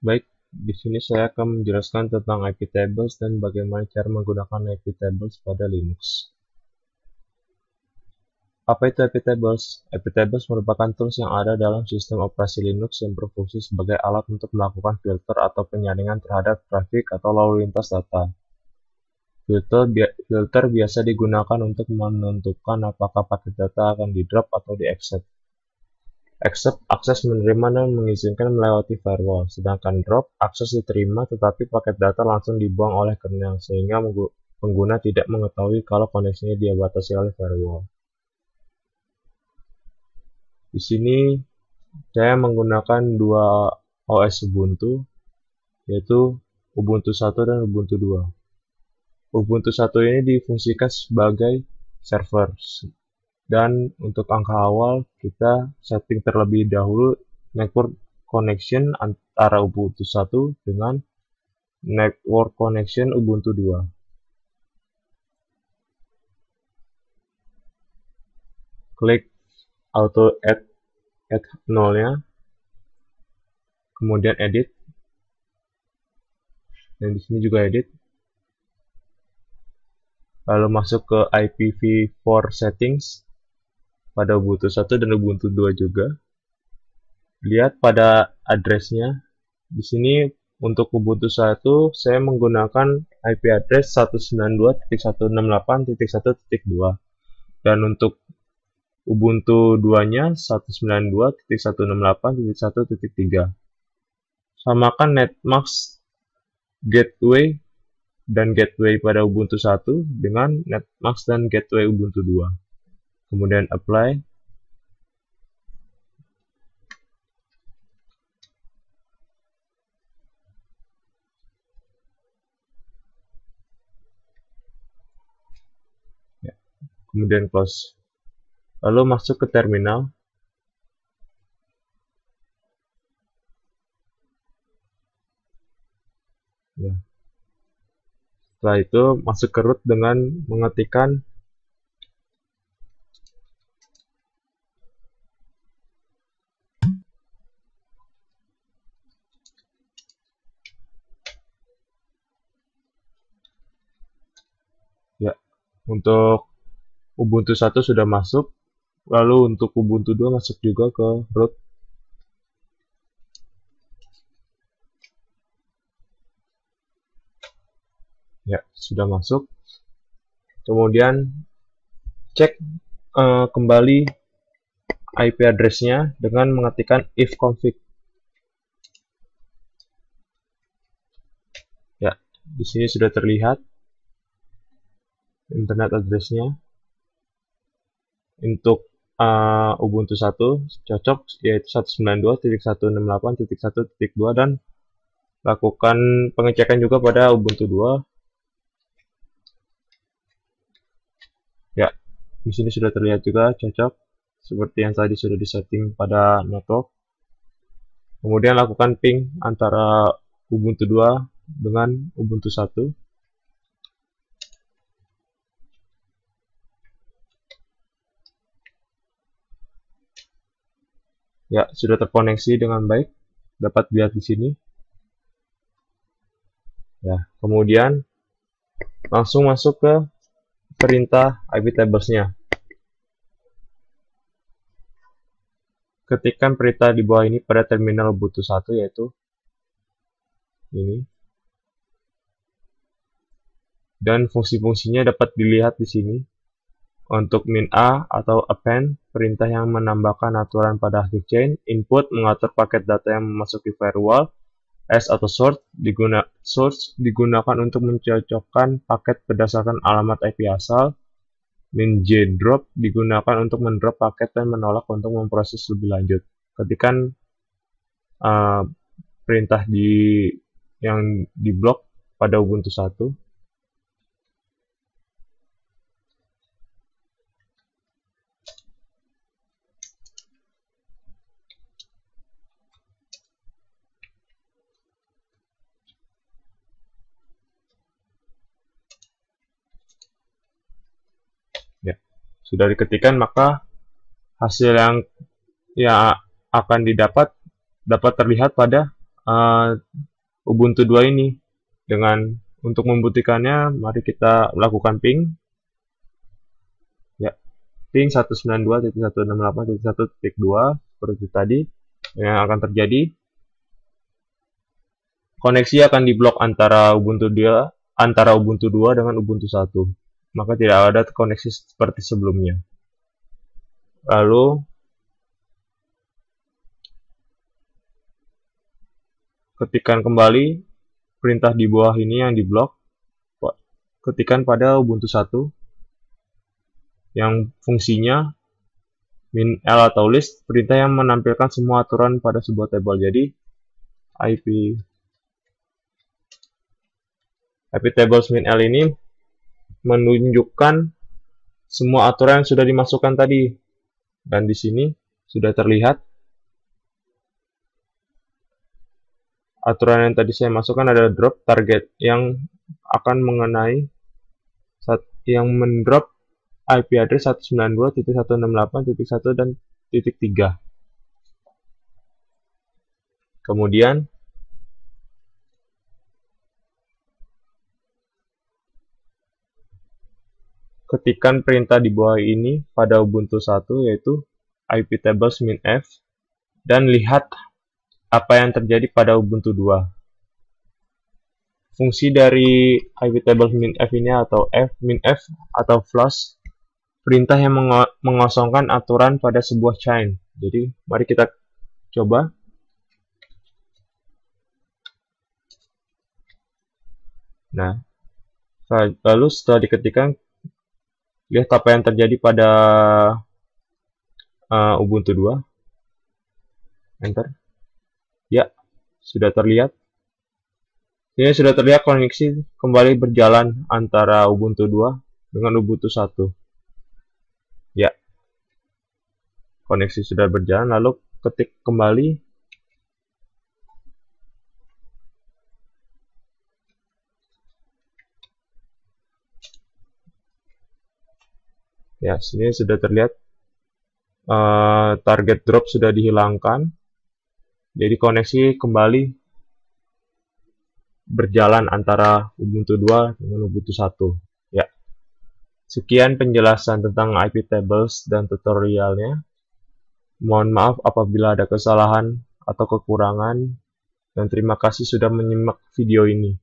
Baik, di sini saya akan menjelaskan tentang iptables dan bagaimana cara menggunakan iptables pada Linux. Apa itu iptables? Iptables merupakan tools yang ada dalam sistem operasi Linux yang berfungsi sebagai alat untuk melakukan filter atau penyaringan terhadap trafik atau lalu lintas data. Filter biasa digunakan untuk menentukan apakah paket data akan di-drop atau di-accept. Accept akses menerima dan mengizinkan melewati firewall, sedangkan drop akses diterima tetapi paket data langsung dibuang oleh kernel sehingga pengguna tidak mengetahui kalau koneksinya dibatasi oleh firewall. Di sini saya menggunakan dua OS Ubuntu, yaitu Ubuntu 1 dan Ubuntu 2. Ubuntu 1 ini difungsikan sebagai server, dan untuk angka awal kita setting terlebih dahulu network connection antara Ubuntu 1 dengan network connection Ubuntu 2. Klik auto add 0-nya, kemudian edit, dan di sini juga edit. Lalu masuk ke IPv4 settings pada Ubuntu 1 dan Ubuntu 2 juga. Lihat pada address-nya. Di sini untuk Ubuntu 1 saya menggunakan IP address 192.168.1.2, dan untuk Ubuntu 2-nya 192.168.1.3. Samakan netmask gateway dan gateway pada Ubuntu 1 dengan netmask dan gateway Ubuntu 2. Kemudian apply. Ya. Kemudian close. Lalu masuk ke terminal. Ya. Setelah itu masuk ke root dengan mengetikkan ya. Untuk Ubuntu 1 sudah masuk, lalu untuk Ubuntu 2 masuk juga ke root. Ya, sudah masuk. Kemudian cek kembali IP address-nya dengan mengetikkan ifconfig. Ya, di sini sudah terlihat internet address-nya. Untuk Ubuntu 1 cocok, yaitu 192.168.1.2, dan lakukan pengecekan juga pada Ubuntu 2. Ya, di sini sudah terlihat juga cocok seperti yang tadi sudah disetting pada network. Kemudian lakukan ping antara Ubuntu 2 dengan Ubuntu 1. Ya, sudah terkoneksi dengan baik. Dapat dilihat di sini. Ya, kemudian langsung masuk ke perintah iptables-nya. Ketikkan perintah di bawah ini pada terminal Ubuntu 1, yaitu ini. Dan fungsi-fungsinya dapat dilihat di sini. Untuk min a atau append, perintah yang menambahkan aturan pada hasil chain. Input, mengatur paket data yang memasuki firewall. S atau source digunakan untuk mencocokkan paket berdasarkan alamat IP asal. Min j drop digunakan untuk mendrop paket dan menolak untuk memproses lebih lanjut. Ketikkan perintah yang diblok pada Ubuntu 1. Ya, sudah diketikkan, maka hasil yang akan dapat terlihat pada Ubuntu 2 ini. Untuk membuktikannya, mari kita lakukan ping. Ya, ping 192.168.1.2 seperti tadi. Yang akan terjadi, koneksi akan diblok antara Ubuntu 2 dengan Ubuntu 1. Maka tidak ada koneksi seperti sebelumnya. Lalu ketikkan kembali perintah di bawah ini yang diblok. Ketikkan pada Ubuntu 1 yang fungsinya min L atau list, perintah yang menampilkan semua aturan pada sebuah tabel. Jadi IP tables min L ini menunjukkan semua aturan yang sudah dimasukkan tadi. Dan di sini sudah terlihat aturan yang tadi saya masukkan adalah drop target yang akan mengenai yang mendrop IP address 192.168.1 dan .3. Kemudian ketikkan perintah di bawah ini pada Ubuntu 1, yaitu IP tables min F, dan lihat apa yang terjadi pada Ubuntu 2. Fungsi dari IP tables min F ini atau min F atau flush, perintah yang mengosongkan aturan pada sebuah chain. Jadi mari kita coba. Nah, lalu setelah diketikkan, lihat apa yang terjadi pada Ubuntu 2. Enter. Ya, sudah terlihat. Ini sudah terlihat koneksi kembali berjalan antara Ubuntu 2 dengan Ubuntu 1. Ya, koneksi sudah berjalan. Lalu ketik kembali. Ya, sini sudah terlihat target drop sudah dihilangkan. Jadi koneksi kembali berjalan antara Ubuntu 2 dengan Ubuntu 1. Ya. Sekian penjelasan tentang IP tables dan tutorialnya. Mohon maaf apabila ada kesalahan atau kekurangan, dan terima kasih sudah menyimak video ini.